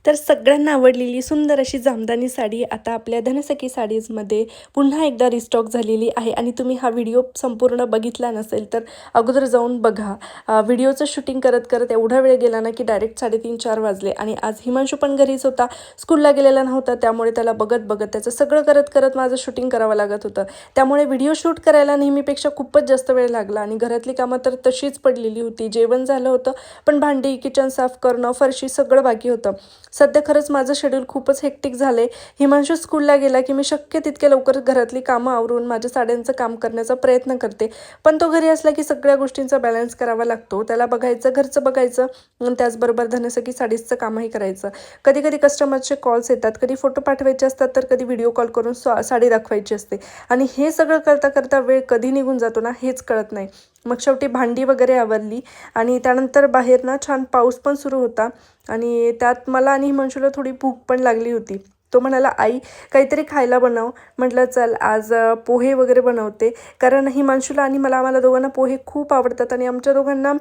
तर सगळ्यांना आवडलेली सुंदर अशी जामदानी साडी आता आपल्या धनसखी साडीजमध्ये पुन्हा एकदा रिस्टॉक झालेली आहे आणि तुम्ही हा व्हिडिओ संपूर्ण बघितला नसेल तर अगोदर जाऊन बघा. व्हिडिओचं शूटिंग करत करत एवढा वेळ गेला ना की डायरेक्ट 3:30-4 वाजले आणि आज हिमांशू पण घरीच होता, स्कूलला गेलेला नव्हता, त्यामुळे त्याला बघत बघत त्याचं सगळं करत करत माझं शूटिंग करावं लागत होतं. त्यामुळे व्हिडिओ शूट करायला नेहमीपेक्षा खूपच जास्त वेळ लागला आणि घरातली कामं तर तशीच पडलेली होती. जेवण झालं होतं पण भांडी, किचन साफ करणं, फरशी सगळं बाकी होतं. सध्या खरंच माझं शेड्यूल खूपच हेक्टिक झालं आहे. हिमांशू स्कूलला गेला की मी शक्य तितक्या लवकर घरातली कामं आवरून माझ्या साड्यांचं काम करण्याचा प्रयत्न करते. पण तो घरी असला की सगळ्या गोष्टींचा बॅलन्स करावा लागतो. त्याला बघायचं, घरचं बघायचं आणि त्याचबरोबर धनसखी साडीचं कामही करायचं. कधी कधी कस्टमरचे कॉल्स येतात, कधी फोटो पाठवायचे असतात, तर कधी व्हिडिओ कॉल करून साडी दाखवायची असते आणि हे सगळं करता करता वेळ कधी निघून जातो ना हेच कळत नाही. मग शेवटी भांडी वगैरे आवरली आणि त्यानंतर बाहेर ना छान पाऊस पण सुरू होता आणि त्यात मला आणि हिमांशूला थोडी भूक पण लागली होती. तो म्हणाला, आई काहीतरी खायला बनव. म्हटलं चल आज पोहे वगैरे बनवते, कारण हिमांशूला आणि आम्हाला दोघांना पोहे खूप आवडतात आणि आमच्या दोघांना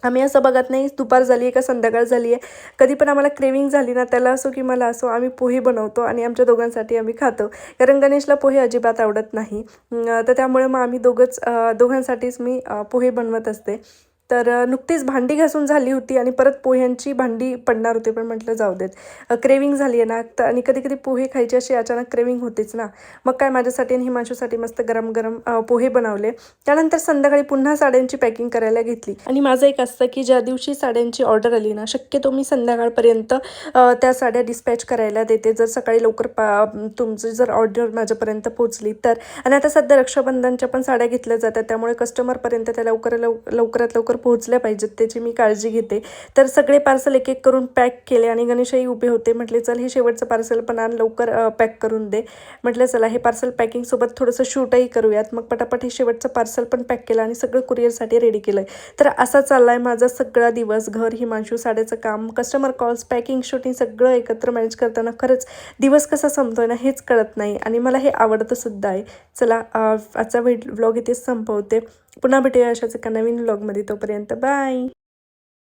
आम्ही असं बघत नाही दुपार झाली आहे का संध्याकाळ झाली आहे, कधी पण आम्हाला क्रेविंग झाली ना, त्याला असो की मला असो, आम्ही पोहे बनवतो आणि आमच्या दोघांसाठी आम्ही खातो. कारण गणेशला पोहे अजिबात आवडत नाही. तर त्यामुळे मग आम्ही दोघांसाठीच मी पोहे बनवत असते. तर नुकतीच भांडी घासून झाली होती आणि परत पोह्यांची भांडी पडणार होते, पण म्हटलं जाऊ देत, क्रेविंग झाली आहे ना तर, आणि कधी कधी पोहे खायची अशी अचानक क्रेविंग होतेच ना. मग काय माझ्यासाठी आणि हिमांशूसाठी मस्त गरम गरम पोहे बनवले. त्यानंतर संध्याकाळी पुन्हा साड्यांची पॅकिंग करायला घेतली आणि माझं एक असतं की ज्या दिवशी साड्यांची ऑर्डर आली ना, शक्यतो मी संध्याकाळपर्यंत त्या साड्या डिस्पॅच करायला देते, जर सकाळी लवकर तुमची जर ऑर्डर माझ्यापर्यंत पोहोचली तर. आणि आता सध्या रक्षाबंधनच्या पण साड्या घेतल्या जातात, त्यामुळे कस्टमरपर्यंत त्या लवकरात लवकर पोहोचल्या पाहिजेत, त्याची मी काळजी घेते. तर सगळे पार्सल एक एक करून पॅक केले आणि गणेशही उभे होते. म्हटले चल हे शेवटचं पार्सल पण आण, लवकर पॅक करून दे. म्हटलं चला हे पार्सल पॅकिंगसोबत थोडंसं शूटही करूयात. मग पटापट हे शेवटचं पार्सल पण पॅक केलं आणि सगळं कुरिअरसाठी रेडी केलं. तर असा चालला आहे माझा सगळा दिवस. घर, हिमांशू, साड्याचं काम, कस्टमर कॉल्स, पॅकिंग, शूटिंग सगळं एकत्र मॅनेज करताना खरंच दिवस कसा संपतोय ना हेच कळत नाही आणि मला हे आवडतं सुद्धा आहे. चला आजचा व्लॉग इथेच संपवते. पुन्हा भेटूया अशाच एका नवीन व्लॉगमध्ये. तोपर्यंत बाय.